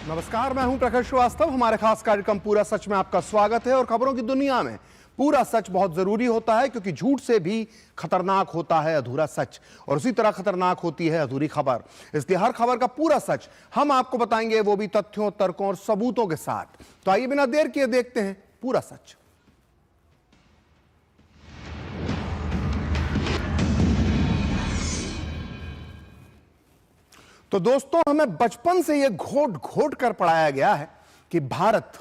नमस्कार, मैं हूं प्रखर श्रीवास्तव। हमारे खास कार्यक्रम पूरा सच में आपका स्वागत है। और खबरों की दुनिया में पूरा सच बहुत जरूरी होता है, क्योंकि झूठ से भी खतरनाक होता है अधूरा सच, और उसी तरह खतरनाक होती है अधूरी खबर। इसलिए हर खबर का पूरा सच हम आपको बताएंगे, वो भी तथ्यों, तर्कों और सबूतों के साथ। तो आइए बिना देर किए देखते हैं पूरा सच। तो दोस्तों, हमें बचपन से यह घोट घोट कर पढ़ाया गया है कि भारत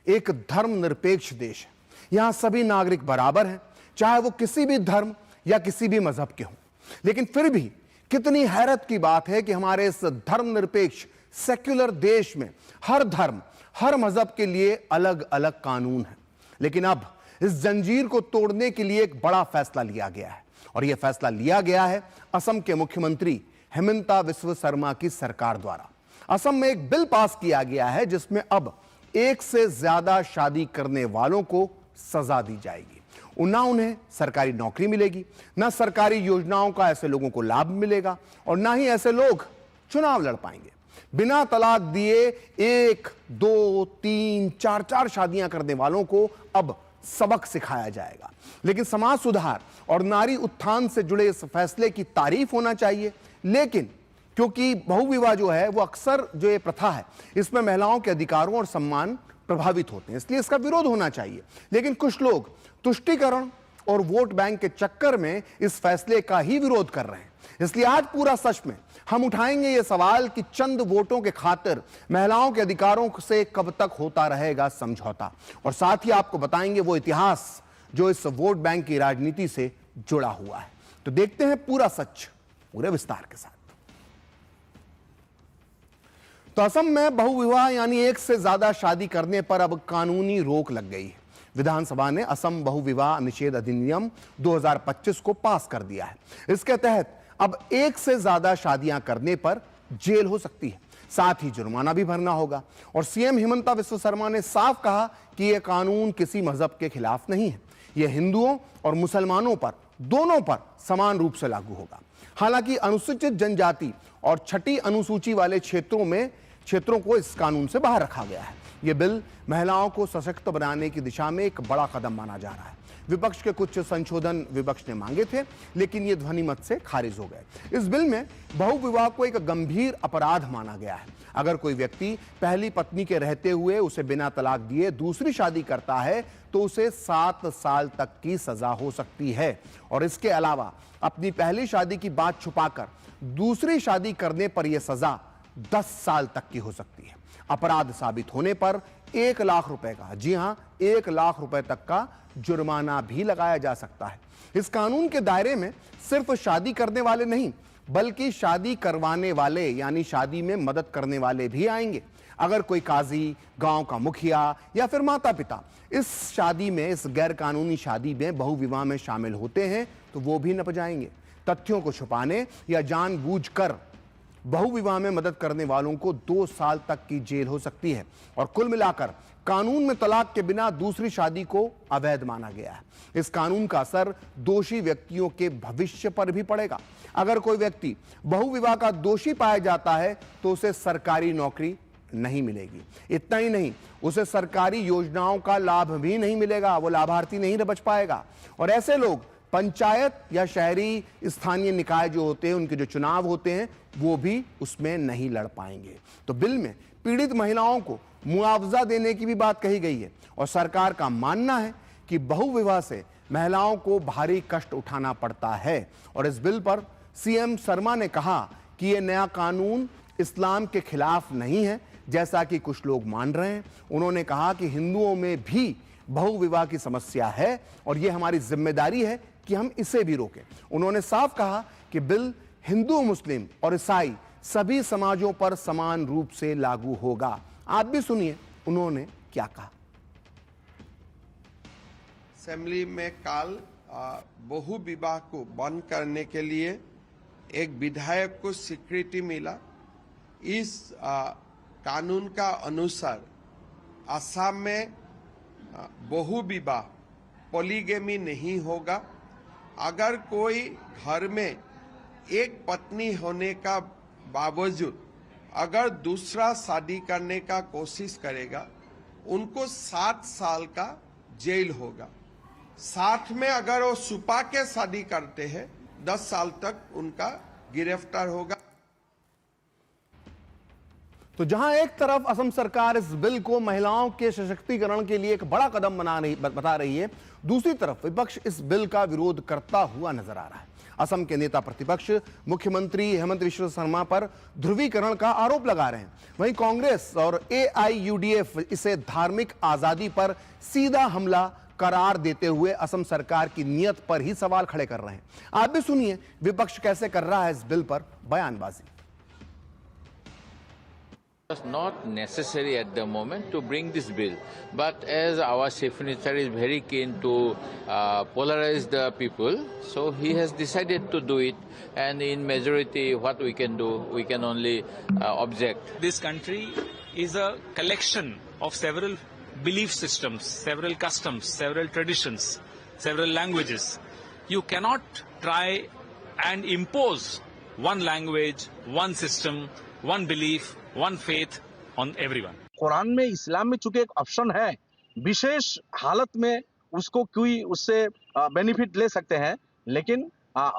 एक धर्मनिरपेक्ष देश है। यहां सभी नागरिक बराबर हैं, चाहे वो किसी भी धर्म या किसी भी मजहब के हों। लेकिन फिर भी कितनी हैरत की बात है कि हमारे इस धर्मनिरपेक्ष सेक्युलर देश में हर धर्म, हर मजहब के लिए अलग अलग कानून है। लेकिन अब इस जंजीर को तोड़ने के लिए एक बड़ा फैसला लिया गया है, और यह फैसला लिया गया है असम के मुख्यमंत्री हेमंता बिस्वा शर्मा की सरकार द्वारा। असम में एक बिल पास किया गया है जिसमें अब एक से ज्यादा शादी करने वालों को सजा दी जाएगी। ना उन्हें सरकारी नौकरी मिलेगी, ना सरकारी योजनाओं का ऐसे लोगों को लाभ मिलेगा, और ना ही ऐसे लोग चुनाव लड़ पाएंगे। बिना तलाक दिए 1, 2, 3, 4 शादियां करने वालों को अब सबक सिखाया जाएगा। लेकिन समाज सुधार और नारी उत्थान से जुड़े इस फैसले की तारीफ होना चाहिए। लेकिन क्योंकि बहुविवाह जो है वो अक्सर जो ये प्रथा है, इसमें महिलाओं के अधिकारों और सम्मान प्रभावित होते हैं, इसलिए इसका विरोध होना चाहिए। लेकिन कुछ लोग तुष्टीकरण और वोट बैंक के चक्कर में इस फैसले का ही विरोध कर रहे हैं। इसलिए आज पूरा सच में हम उठाएंगे ये सवाल कि चंद वोटों के खातिर महिलाओं के अधिकारों से कब तक होता रहेगा समझौता, और साथ ही आपको बताएंगे वो इतिहास जो इस वोट बैंक की राजनीति से जुड़ा हुआ है। तो देखते हैं पूरा सच पूरे विस्तार के साथ। तो असम में बहुविवाह यानी एक से ज्यादा शादी करने पर अब कानूनी रोक लग गई है। विधानसभा ने असम बहुविवाह निषेध अधिनियम 2025 को पास कर दिया है। इसके तहत अब एक से ज्यादा शादियां करने पर जेल हो सकती है, साथ ही जुर्माना भी भरना होगा। और सीएम हेमंता बिस्वा शर्मा ने साफ कहा कि यह कानून किसी मजहब के खिलाफ नहीं है, यह हिंदुओं और मुसलमानों पर, दोनों पर समान रूप से लागू होगा। हालांकि अनुसूचित जनजाति और छठी अनुसूची वाले क्षेत्रों को इस कानून से बाहर रखा गया है। यह बिल महिलाओं को सशक्त बनाने की दिशा में एक बड़ा कदम माना जा रहा है। विपक्ष के कुछ संशोधन विपक्ष ने मांगे थे, लेकिन ये ध्वनिमत से खारिज हो गए। इस बिल में बहुविवाह को एक गंभीर अपराध माना गया है। अगर कोई व्यक्ति पहली पत्नी के रहते हुए उसे बिना तलाक दिए दूसरी शादी करता है तो उसे 7 साल तक की सजा हो सकती है। और इसके अलावा अपनी पहली शादी की बात छुपाकर दूसरी शादी करने पर यह सजा 10 साल तक की हो सकती है। अपराध साबित होने पर 1 लाख रुपए का, जी हां, 1 लाख रुपए तक का जुर्माना भी लगाया जा सकता है। इस कानून के दायरे में सिर्फ शादी करने वाले नहीं, बल्कि शादी करवाने वाले यानी शादी में मदद करने वाले भी आएंगे। अगर कोई काजी, गांव का मुखिया या फिर माता पिता इस शादी में, इस गैर कानूनी शादी में, बहुविवाह में शामिल होते हैं तो वो भी नप जाएंगे। तथ्यों को छुपाने या जानबूझकर बहुविवाह में मदद करने वालों को 2 साल तक की जेल हो सकती है। और कुल मिलाकर कानून में तलाक के बिना दूसरी शादी को अवैध माना गया है। इस कानून का असर दोषी व्यक्तियों के भविष्य पर भी पड़ेगा। अगर कोई व्यक्ति बहुविवाह का दोषी पाया जाता है तो उसे सरकारी नौकरी नहीं मिलेगी। इतना ही नहीं, उसे सरकारी योजनाओं का लाभ भी नहीं मिलेगा, वो लाभार्थी नहीं बच पाएगा। और ऐसे लोग पंचायत या शहरी स्थानीय निकाय जो होते हैं, उनके जो चुनाव होते हैं, वो भी उसमें नहीं लड़ पाएंगे। तो बिल में पीड़ित महिलाओं को मुआवजा देने की भी बात कही गई है। और सरकार का मानना है कि बहुविवाह से महिलाओं को भारी कष्ट उठाना पड़ता है। और इस बिल पर सीएम शर्मा ने कहा कि यह नया कानून इस्लाम के खिलाफ नहीं है, जैसा कि कुछ लोग मान रहे हैं। उन्होंने कहा कि हिंदुओं में भी बहुविवाह की समस्या है और यह हमारी जिम्मेदारी है कि हम इसे भी रोकें। उन्होंने साफ कहा कि बिल हिंदू, मुस्लिम और ईसाई सभी समाजों पर समान रूप से लागू होगा। आप भी सुनिए उन्होंने क्या कहा। असेंबली में कल बहुविवाह को बंद करने के लिए एक विधायक को स्वीकृति मिला। इस कानून का अनुसार असम में बहुविवाह, पॉलीगैमी नहीं होगा। अगर कोई घर में एक पत्नी होने का बावजूद अगर दूसरा शादी करने का कोशिश करेगा उनको 7 साल का जेल होगा। साथ में अगर वो छुपा के शादी करते हैं 10 साल तक उनका गिरफ्तार होगा। तो जहां एक तरफ असम सरकार इस बिल को महिलाओं के सशक्तिकरण के लिए एक बड़ा कदम बता रही है, दूसरी तरफ विपक्ष इस बिल का विरोध करता हुआ नजर आ रहा है। असम के नेता प्रतिपक्ष मुख्यमंत्री हेमंत विश्व शर्मा पर ध्रुवीकरण का आरोप लगा रहे हैं। वहीं कांग्रेस और AIUDF इसे धार्मिक आजादी पर सीधा हमला करार देते हुए असम सरकार की नीयत पर ही सवाल खड़े कर रहे हैं। आप भी सुनिए विपक्ष कैसे कर रहा है इस बिल पर बयानबाजी। It's not necessary at the moment to bring this bill, but as our chief minister is very keen to polarize the people, so he has decided to do it, and in majority what we can do, we can only object. This country is a collection of several belief systems, several customs, several traditions, several languages. You cannot try and impose one language, one system, one belief, one faith on everyone. Quran में इस्लाम में चूंकि एक option है, विशेष हालत में उसको कोई उससे बेनिफिट ले सकते हैं, लेकिन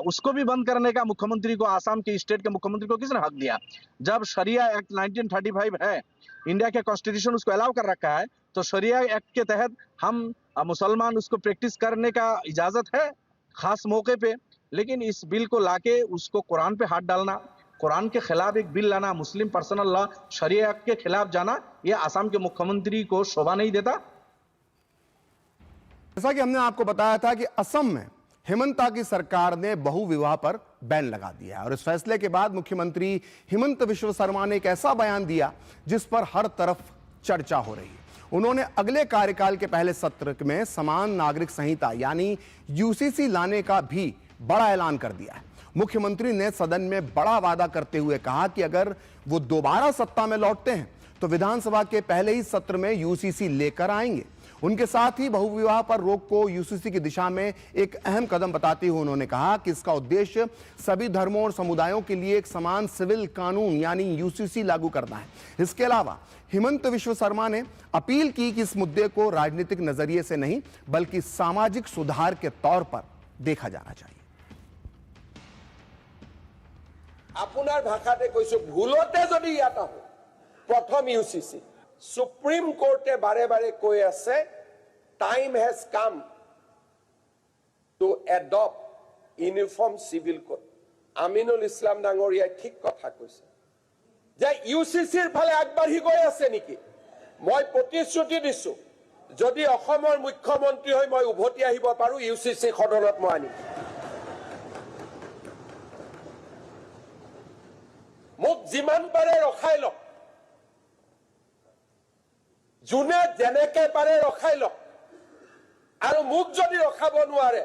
उसको भी बंद करने का मुख्यमंत्री को, आसाम के स्टेट के मुख्यमंत्री को किसने हक दिया? जब शरिया एक्ट 1935 है, इंडिया के कॉन्स्टिट्यूशन उसको अलाउ कर रखा है, तो शरिया एक्ट के तहत हम मुसलमान उसको प्रैक्टिस करने का इजाजत है खास मौके पे। लेकिन इस बिल को लाके उसको कुरान पे हाथ डालना, कुरान के खिलाफ एक बिल लाना, मुस्लिम पर्सनल लॉ शरिया एक्ट के खिलाफ जाना, यह आसाम के मुख्यमंत्री को शोभा नहीं देता। जैसा कि हमने आपको बताया था कि असम में हिमंता की सरकार ने बहु विवाह पर बैन लगा दिया है और इस फैसले के बाद मुख्यमंत्री हिमंत विश्व शर्मा ने एक ऐसा बयान दिया जिस पर हर तरफ चर्चा हो रही है। उन्होंने अगले कार्यकाल के पहले सत्र में समान नागरिक संहिता यानी UCC लाने का भी बड़ा ऐलान कर दिया है। मुख्यमंत्री ने सदन में बड़ा वादा करते हुए कहा कि अगर वो दोबारा सत्ता में लौटते हैं तो विधानसभा के पहले ही सत्र में UCC लेकर आएंगे। उनके साथ ही बहुविवाह पर रोक को UCC की दिशा में एक अहम कदम बताते हुए उन्होंने कहा कि इसका उद्देश्य सभी धर्मों और समुदायों के लिए एक समान सिविल कानून यानी UCC लागू करना है। इसके अलावा हिमंत विश्व शर्मा ने अपील की कि इस मुद्दे को राजनीतिक नजरिए से नहीं बल्कि सामाजिक सुधार के तौर पर देखा जाना चाहिए। আপোনাৰ ভাষাতে কৈছো, ভুলতে যদি ইয়াত আহো প্ৰথম UCC, সুপ্ৰিম কোৰ্টে বাৰে বাৰে কৈ আছে time has come to adopt uniform civil code. Aminul Islam ডাঙৰীয়াই ঠিক কথা কৈছে যে UCCৰ ফালে আগবাঢ়ি গৈ আছে নেকি। মই প্ৰতিশ্ৰুতি দিছো যদি অসমৰ মুখ্যমন্ত্ৰী হৈ মই উভতি আহিব পাৰো UCC সদনত মই আনিম। মোক যিমান পাৰে ৰখাই লওক, যোনে যেনেকে পাৰে ৰখাই লওক, আৰু মোক যদি ৰখাব নোৱাৰে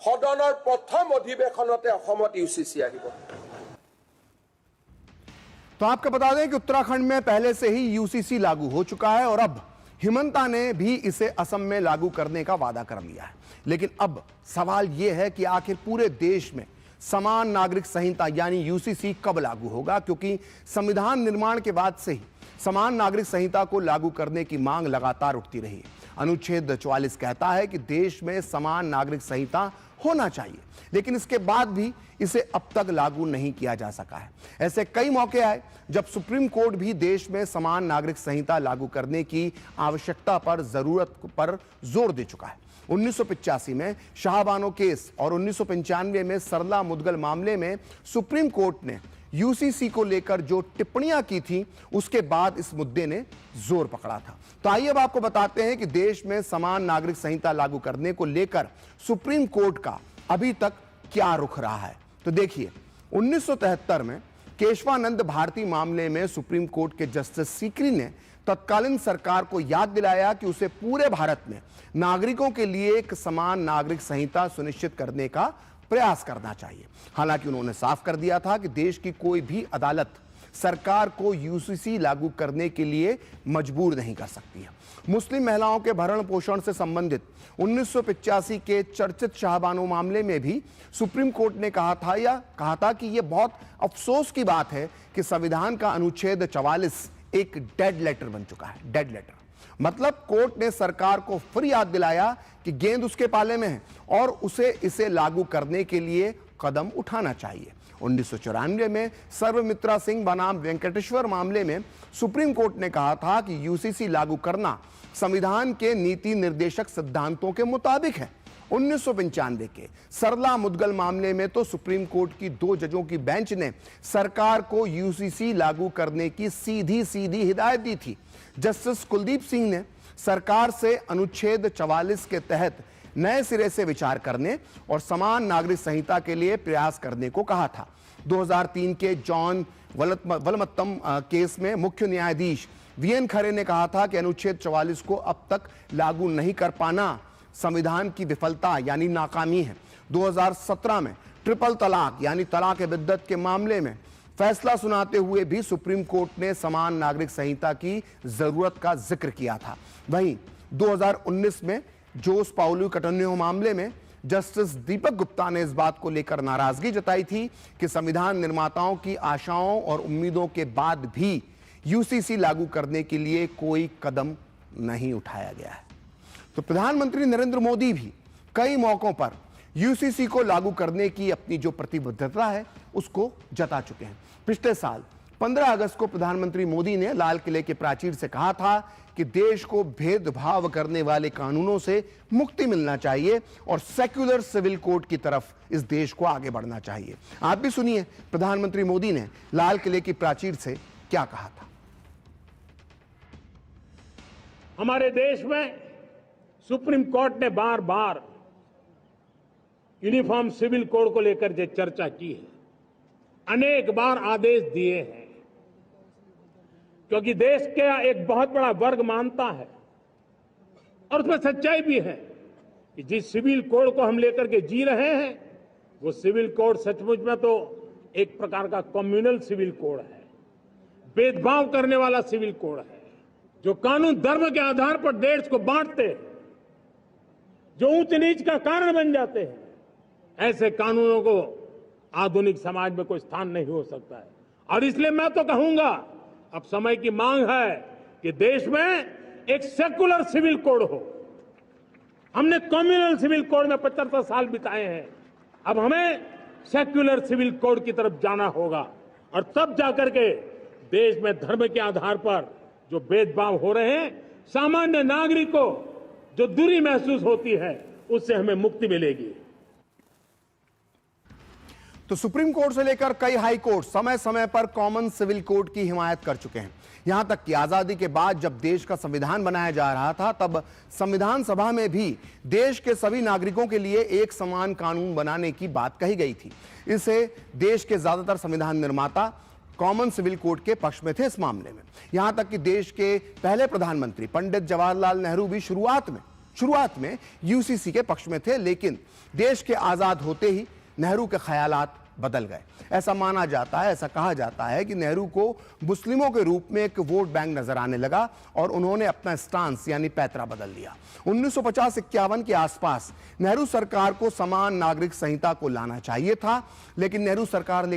সদনৰ প্ৰথম অধিৱেশনতে অসমত UCC আহিব। तो आपको बता दें कि उत्तराखंड में पहले से ही UCC लागू हो चुका है और अब हिमंता ने भी इसे असम में लागू करने का वादा कर लिया है। लेकिन अब सवाल यह है कि आखिर पूरे देश में समान नागरिक संहिता यानी UCC कब लागू होगा, क्योंकि संविधान निर्माण के बाद से ही समान नागरिक संहिता को लागू करने की मांग लगातार उठती रही है। अनुच्छेद 44 कहता है कि देश में समान नागरिक संहिता होना चाहिए, लेकिन इसके बाद भी इसे अब तक लागू नहीं किया जा सका है। ऐसे कई मौके आए जब सुप्रीम कोर्ट भी देश में समान नागरिक संहिता लागू करने की आवश्यकता पर जरूरत पर जोर दे चुका है। 1985 में शाहबानो केस और 1995 में सरला मुदगल मामले में सुप्रीम कोर्ट ने UCC को लेकर जो टिप्पणियां की थी उसके बाद इस मुद्दे ने जोर पकड़ा था। तो आइए अब आपको बताते हैं कि देश में समान नागरिक संहिता लागू करने को लेकर सुप्रीम कोर्ट का अभी तक क्या रुख रहा है। तो देखिए, 1973 में केशवानंद भारती मामले में सुप्रीम कोर्ट के जस्टिस सीकरी ने तत्कालीन सरकार को याद दिलाया कि उसे पूरे भारत में नागरिकों के लिए एक समान नागरिक संहिता सुनिश्चित करने का प्रयास करना चाहिए। हालांकि उन्होंने साफ कर दिया था कि देश की कोई भी अदालत सरकार को यूसीसी लागू करने के लिए मजबूर नहीं कर सकती है। मुस्लिम महिलाओं के भरण पोषण से संबंधित 1985 के चर्चित शाहबानो मामले में भी सुप्रीम कोर्ट ने कहा था कि यह बहुत अफसोस की बात है कि संविधान का अनुच्छेद 44 एक डेड लेटर बन चुका है। डेड लेटर मतलब कोर्ट ने सरकार को फिर याद दिलाया कि गेंद उसके पाले में है और उसे इसे लागू करने के लिए कदम उठाना चाहिए। 1994 में सर्वमित्रा सिंह बनाम वेंकटेश्वर मामले में सुप्रीम कोर्ट ने कहा था कि यूसीसी लागू करना संविधान के नीति निर्देशक सिद्धांतों के मुताबिक है। 1995 के सरला मुदगल मामले में तो सुप्रीम कोर्ट की 2 जजों की बेंच ने सरकार को यूसीसी लागू करने की सीधी हिदायत दी थी। जस्टिस कुलदीप सिंह ने सरकार से अनुच्छेद 44 के तहत नए सिरे से विचार करने और समान नागरिक संहिता के लिए प्रयास करने को कहा था। 2003 के जॉन वलमत्तम केस में मुख्य न्यायाधीश वीएन खरे ने कहा था कि अनुच्छेद 44 को अब तक लागू नहीं कर पाना संविधान की विफलता यानी नाकामी है। 2017 में ट्रिपल तलाक यानी तलाक बिद्दत के मामले में फैसला सुनाते हुए भी सुप्रीम कोर्ट ने समान नागरिक संहिता की जरूरत का जिक्र किया था। वहीं 2019 में जोस पाउली कटन्यो मामले में जस्टिस दीपक गुप्ता ने इस बात को लेकर नाराजगी जताई थी कि संविधान निर्माताओं की आशाओं और उम्मीदों के बाद भी यूसीसी लागू करने के लिए कोई कदम नहीं उठाया गया है। तो प्रधानमंत्री नरेंद्र मोदी भी कई मौकों पर यूसीसी को लागू करने की अपनी जो प्रतिबद्धता है उसको जता चुके हैं। पिछले साल 15 अगस्त को प्रधानमंत्री मोदी ने लाल किले के प्राचीर से कहा था कि देश को भेदभाव करने वाले कानूनों से मुक्ति मिलना चाहिए और सेक्युलर सिविल कोड की तरफ इस देश को आगे बढ़ना चाहिए। आप भी सुनिए प्रधानमंत्री मोदी ने लाल किले की प्राचीर से क्या कहा था। हमारे देश में सुप्रीम कोर्ट ने बार बार यूनिफॉर्म सिविल कोड को लेकर जो चर्चा की है, अनेक बार आदेश दिए हैं, क्योंकि देश का एक बहुत बड़ा वर्ग मानता है और उसमें सच्चाई भी है कि जिस सिविल कोड को हम लेकर के जी रहे हैं वो सिविल कोड सचमुच में तो एक प्रकार का कम्युनल सिविल कोड है, भेदभाव करने वाला सिविल कोड है, जो कानून धर्म के आधार पर देश को बांटते हैं, जो ऊंच नीच का कारण बन जाते हैं। ऐसे कानूनों को आधुनिक समाज में कोई स्थान नहीं हो सकता है। और इसलिए मैं तो कहूंगा अब समय की मांग है कि देश में एक सेकुलर सिविल कोड हो। हमने कम्युनल सिविल कोड में 75 साल बिताए हैं, अब हमें सेक्युलर सिविल कोड की तरफ जाना होगा और तब जाकर के देश में धर्म के आधार पर जो भेदभाव हो रहे हैं, सामान्य नागरिक को जो दूरी महसूस होती है, उससे हमें मुक्ति मिलेगी। तो सुप्रीम कोर्ट से लेकर कई हाई कोर्ट समय समय पर कॉमन सिविल कोड की हिमायत कर चुके हैं। यहां तक कि आजादी के बाद जब देश का संविधान बनाया जा रहा था तब संविधान सभा में भी देश के सभी नागरिकों के लिए एक समान कानून बनाने की बात कही गई थी। इसे देश के ज्यादातर संविधान निर्माता कॉमन सिविल कोड के पक्ष में थे इस मामले में। यहां तक कि देश के पहले प्रधानमंत्री पंडित जवाहरलाल नेहरू भी शुरुआत में यूसीसी के पक्ष में थे, लेकिन देश के आजाद होते ही नेहरू के ख्यालात बदल गए। ऐसा माना जाता है, ऐसा कहा जाता है कि नेहरू को मुस्लिमों के रूप में एक वोट बैंक नजर आने लगा और उन्होंने अपना स्टांस यानी पैतरा बदल लिया। 1950-51 के आसपास नेहरू सरकार को समान नागरिक संहिता को लाना चाहिए था, लेकिन नेहरू सरकार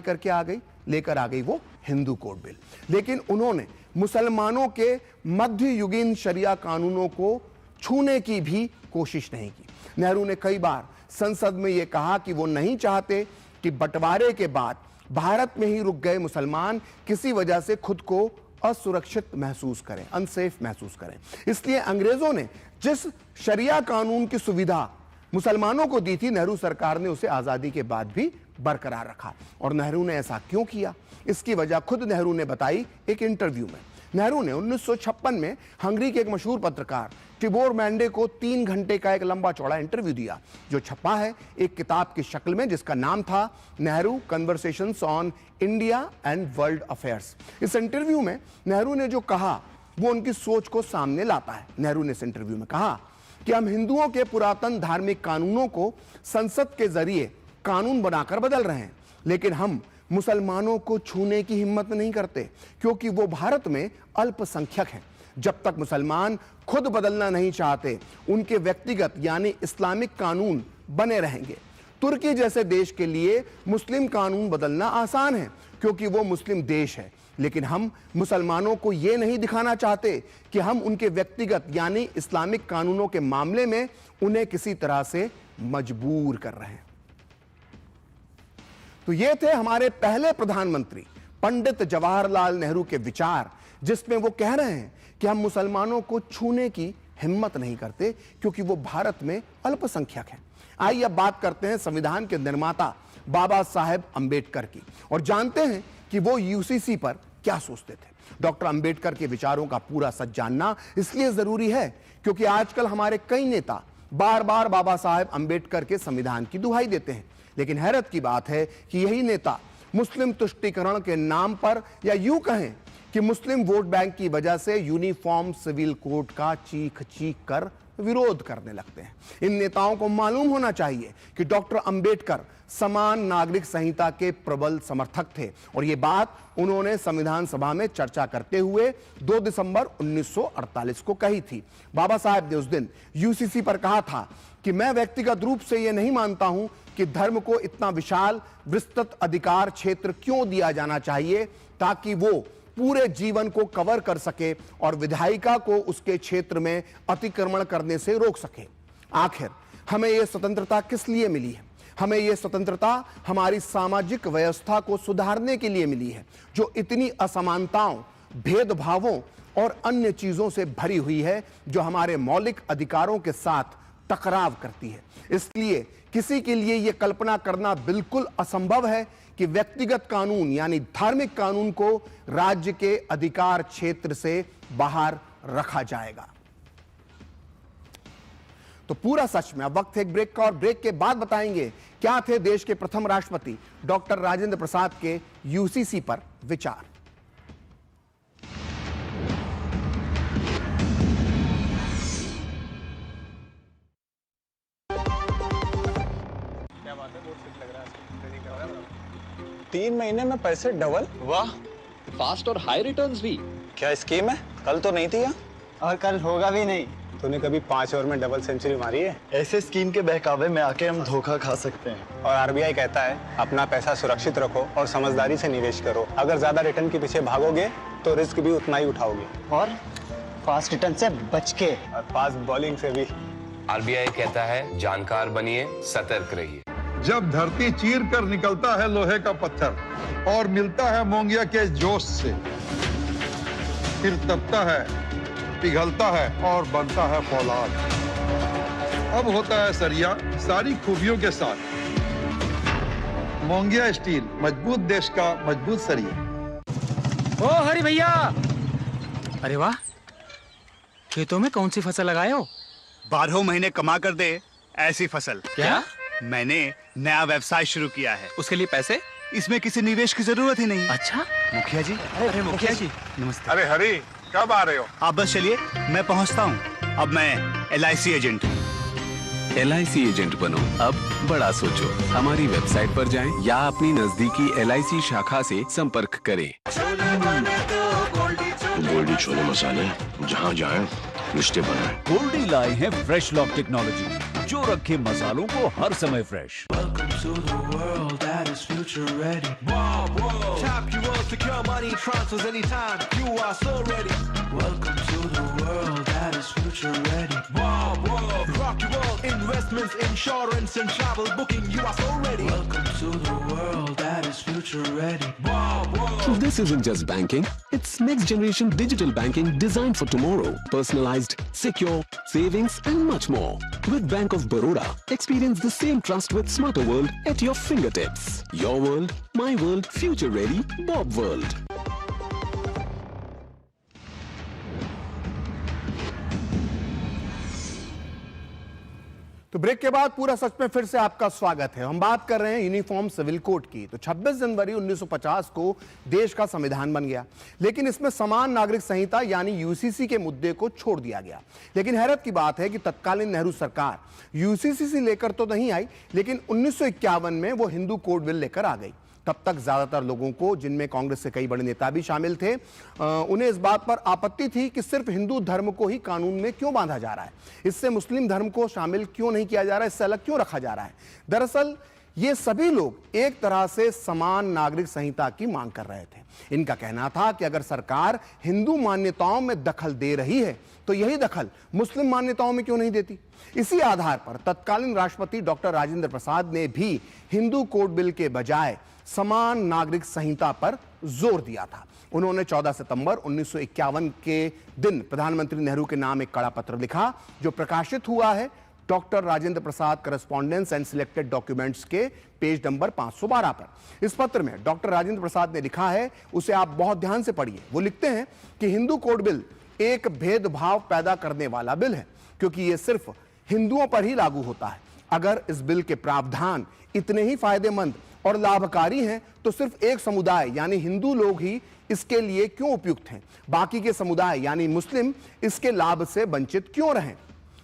लेकर आ गई वो हिंदू कोड बिल। लेकिन उन्होंने मुसलमानों के मध्ययुगीन शरिया कानूनों को छूने की भी कोशिश नहीं की। नेहरू ने कई बार संसद में यह कहा कि वो नहीं चाहते कि बंटवारे के बाद भारत में ही रुक गए मुसलमान किसी वजह से खुद को असुरक्षित महसूस करें, अनसेफ महसूस करें। इसलिए अंग्रेजों ने जिस शरिया कानून की सुविधा मुसलमानों को दी थी, नेहरू सरकार ने उसे आजादी के बाद भी बरकरार रखा। और नेहरू ने ऐसा क्यों किया, इसकी वजह खुद नेहरू ने बताई एक इंटरव्यू में। नेहरू ने 1956 में हंगरी के एक मशहूर पत्रकार टिबोर मैंडे को 3 घंटे का एक लंबा चौड़ा इंटरव्यू दिया, जो छपा है एक किताब की शक्ल में, जिसका नाम था Nehru conversations on India and world affairs. इस इंटरव्यू में नेहरू ने जो कहा वो उनकी सोच को सामने लाता है। नेहरू ने इस इंटरव्यू में कहा कि हम हिंदुओं के पुरातन धार्मिक कानूनों को संसद के जरिए कानून बनाकर बदल रहे हैं, लेकिन हम मुसलमानों को छूने की हिम्मत नहीं करते क्योंकि वो भारत में अल्पसंख्यक हैं। जब तक मुसलमान खुद बदलना नहीं चाहते, उनके व्यक्तिगत यानी इस्लामिक कानून बने रहेंगे। तुर्की जैसे देश के लिए मुस्लिम कानून बदलना आसान है क्योंकि वो मुस्लिम देश है, लेकिन हम मुसलमानों को ये नहीं दिखाना चाहते कि हम उनके व्यक्तिगत यानी इस्लामिक कानूनों के मामले में उन्हें किसी तरह से मजबूर कर रहे हैं। तो ये थे हमारे पहले प्रधानमंत्री पंडित जवाहरलाल नेहरू के विचार, जिसमें वो कह रहे हैं कि हम मुसलमानों को छूने की हिम्मत नहीं करते क्योंकि वो भारत में अल्पसंख्यक हैं। आइए अब बात करते हैं संविधान के निर्माता बाबा साहेब अंबेडकर की और जानते हैं कि वो यूसीसी पर क्या सोचते थे। डॉक्टर अंबेडकर के विचारों का पूरा सच जानना इसलिए जरूरी है क्योंकि आजकल हमारे कई नेता बार बार बाबा साहेब अंबेडकर के संविधान की दुहाई देते हैं, लेकिन हैरत की बात है कि यही नेता मुस्लिम तुष्टीकरण के नाम पर या यूं कहें कि मुस्लिम वोट बैंक की वजह से यूनिफॉर्म सिविल कोड का चीख चीख कर विरोध करने लगते हैं। इन नेताओं को मालूम होना चाहिए कि डॉक्टर अंबेडकर समान नागरिक संहिता के प्रबल समर्थक थे और यह बात उन्होंने संविधान सभा में चर्चा करते हुए 2 दिसंबर 1948 को कही थी। बाबा साहेब ने उस दिन यूसीसी पर कहा था कि मैं व्यक्तिगत रूप से यह नहीं मानता हूं कि धर्म को इतना विशाल विस्तृत अधिकार क्षेत्र क्यों दिया जाना चाहिए ताकि वो पूरे जीवन को कवर कर सके और विधायिका को उसके क्षेत्र में अतिक्रमण करने से रोक सके। आखिर हमें यह स्वतंत्रता किस लिए मिली है? हमें यह स्वतंत्रता हमारी सामाजिक व्यवस्था को सुधारने के लिए मिली है जो इतनी असमानताओं, भेदभावों और अन्य चीजों से भरी हुई है जो हमारे मौलिक अधिकारों के साथ टकराव करती है। इसलिए किसी के लिए यह कल्पना करना बिल्कुल असंभव है कि व्यक्तिगत कानून यानी धार्मिक कानून को राज्य के अधिकार क्षेत्र से बाहर रखा जाएगा। तो पूरा सच में अब वक्त है एक ब्रेक का और ब्रेक के बाद बताएंगे क्या थे देश के प्रथम राष्ट्रपति डॉक्टर राजेंद्र प्रसाद के यूसीसी पर विचार। क्या बात है, बहुत फिट लग रहा है। 3 महीने में पैसे डबल, वाह, फास्ट और हाई रिटर्न्स भी। क्या स्कीम है? कल तो नहीं थी यहाँ। और कल होगा भी नहीं। तूने कभी 5 ओवर में डबल सेंचुरी मारी है? ऐसे स्कीम के बहकावे में आके हम धोखा खा सकते हैं। और आरबीआई कहता है अपना पैसा सुरक्षित रखो और समझदारी से निवेश करो। अगर ज्यादा रिटर्न के पीछे भागोगे तो रिस्क भी उतना ही उठाओगे। और फास्ट रिटर्न से बच के, और फास्ट बॉलिंग से भी। आरबीआई कहता है जानकार बनिए, सतर्क रहिए। जब धरती चीर कर निकलता है लोहे का पत्थर और मिलता है मोंगिया के जोश से, फिर तपता है, पिघलता है और बनता है फौलाद। अब होता है सरिया सारी खूबियों के साथ। मोंगिया स्टील, मजबूत देश का मजबूत सरिया। ओ हरि भैया, अरे वाह, खेतों में कौन सी फसल लगाए हो? 12 महीने कमा कर दे ऐसी फसल। क्या? मैंने नया व्यवसाय शुरू किया है। उसके लिए पैसे? इसमें किसी निवेश की जरूरत ही नहीं। अच्छा मुखिया जी। अरे मुखिया जी नमस्ते। अरे हरी, कब आ रहे हो? आप बस चलिए, मैं पहुंचता हूं। अब मैं LIC एजेंट हूं। LIC एजेंट बनो, अब बड़ा सोचो। हमारी वेबसाइट पर जाएं या अपनी नजदीकी LIC शाखा से संपर्क करें। गोल्डी छोले मसाले, जहाँ जाएं रिश्ते बनाएं। गोल्डी लाए हैं फ्रेश लॉक टेक्नोलॉजी जो रखे मसालों को हर समय fresh. Investments, insurance and travel booking, you are so ready. Welcome to the world that is future ready. This isn't just banking, it's next generation digital banking designed for tomorrow. Personalized, secure, savings and much more. With Bank of Baroda, experience the same trust with smarter world at your fingertips. Your world, my world, future ready, Bob world. तो break के बाद पूरा सच में फिर से आपका स्वागत है। हम बात कर रहे हैं यूनिफॉर्म सिविल कोड की। तो 26 जनवरी 1950 को देश का संविधान बन गया, लेकिन इसमें समान नागरिक संहिता यानी यूसीसी के मुद्दे को छोड़ दिया गया। लेकिन हैरत की बात है कि तत्कालीन नेहरू सरकार यूसीसी से लेकर तो नहीं आई, लेकिन 1951 में वो हिंदू कोड बिल लेकर आ गई। तब तक ज्यादातर लोगों को, जिनमें कांग्रेस के कई बड़े नेता भी शामिल थे, उन्हें इस बात पर आपत्ति थी कि सिर्फ हिंदू धर्म को ही कानून में क्यों बांधा जा रहा है, इससे मुस्लिम धर्म को शामिल क्यों नहीं किया जा रहा है, इससे अलग क्यों रखा जा रहा है। दरअसल ये सभी लोग एक तरह से समान नागरिक संहिता की मांग कर रहे थे। इनका कहना था कि अगर सरकार हिंदू मान्यताओं में दखल दे रही है तो यही दखल मुस्लिम मान्यताओं में क्यों नहीं देती। इसी आधार पर तत्कालीन राष्ट्रपति डॉक्टर राजेंद्र प्रसाद ने भी हिंदू कोड बिल के बजाय समान नागरिक संहिता पर जोर दिया था। उन्होंने 14 सितंबर 1951 के दिन प्रधानमंत्री नेहरू के नाम एक कड़ा पत्र लिखा, जो प्रकाशित हुआ है doctor Rajendra Prasad correspondence and selected documents के पेज नंबर 512 पर। इस पत्र में डॉक्टर राजेंद्र प्रसाद ने लिखा है, उसे आप बहुत ध्यान से पढ़िए। वो लिखते हैं कि हिंदू कोड बिल एक भेदभाव पैदा करने वाला बिल है, क्योंकि यह सिर्फ हिंदुओं पर ही लागू होता है। अगर इस बिल के प्रावधान इतने ही फायदेमंद और लाभकारी हैं तो सिर्फ एक समुदाय यानी हिंदू लोग ही इसके लिए क्यों उपयुक्त हैं, बाकी के समुदाय यानी मुस्लिम इसके लाभ से वंचित क्यों रहें।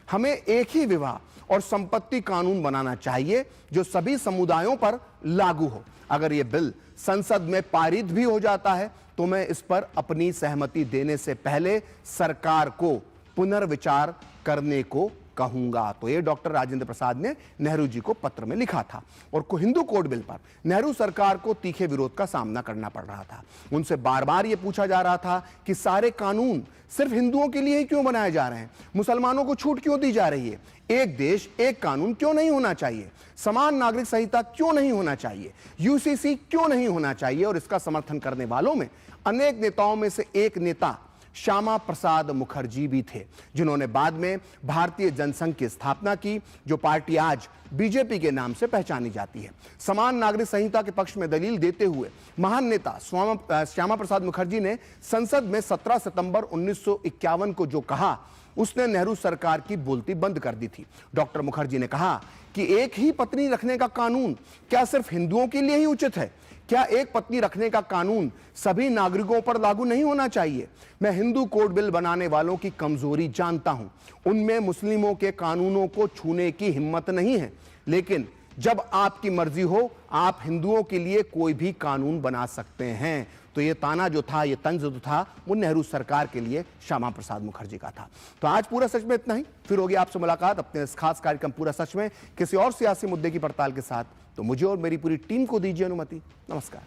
हमें एक ही विवाह और संपत्ति कानून बनाना चाहिए जो सभी समुदायों पर लागू हो। अगर यह बिल संसद में पारित भी हो जाता है तो मैं इस पर अपनी सहमति देने से पहले सरकार को पुनर्विचार करने को कहूंगा। तो ये डॉक्टर राजेंद्र प्रसाद ने नेहरू जी को पत्र में लिखा था। और हिंदू कोड बिल पर नेहरू सरकार को तीखे विरोध का सामना करना पड़ रहा था। उनसे बार बार यह पूछा जा रहा था कि सारे कानून सिर्फ हिंदुओं के लिए ही क्यों बनाए जा रहे हैं, मुसलमानों को छूट क्यों दी जा रही है, एक देश एक कानून क्यों नहीं होना चाहिए, समान नागरिक संहिता क्यों नहीं होना चाहिए, यूसीसी क्यों नहीं होना चाहिए। और इसका समर्थन करने वालों में अनेक नेताओं में से एक नेता श्यामा प्रसाद मुखर्जी भी थे, जिन्होंने बाद में भारतीय जनसंघ की स्थापना की, जो पार्टी आज बीजेपी के नाम से पहचानी जाती है। समान नागरिक संहिता के पक्ष में दलील देते हुए महान नेता श्यामा प्रसाद मुखर्जी ने संसद में 17 सितंबर 1951 को जो कहा, उसने नेहरू सरकार की बोलती बंद कर दी थी। डॉक्टर मुखर्जी ने कहा कि एक ही पत्नी रखने का कानून क्या सिर्फ हिंदुओं के लिए ही उचित है? क्या एक पत्नी रखने का कानून सभी नागरिकों पर लागू नहीं होना चाहिए? मैं हिंदू कोड बिल बनाने वालों की कमजोरी जानता हूं, उनमें मुस्लिमों के कानूनों को छूने की हिम्मत नहीं है, लेकिन जब आपकी मर्जी हो आप हिंदुओं के लिए कोई भी कानून बना सकते हैं। तो ये ताना जो था, ये तंज जो था, वो नेहरू सरकार के लिए श्यामा प्रसाद मुखर्जी का था। तो आज पूरा सच में इतना ही। फिर होगी आपसे मुलाकात अपने इस खास कार्यक्रम पूरा सच में किसी और सियासी मुद्दे की पड़ताल के साथ। तो मुझे और मेरी पूरी टीम को दीजिए अनुमति। नमस्कार।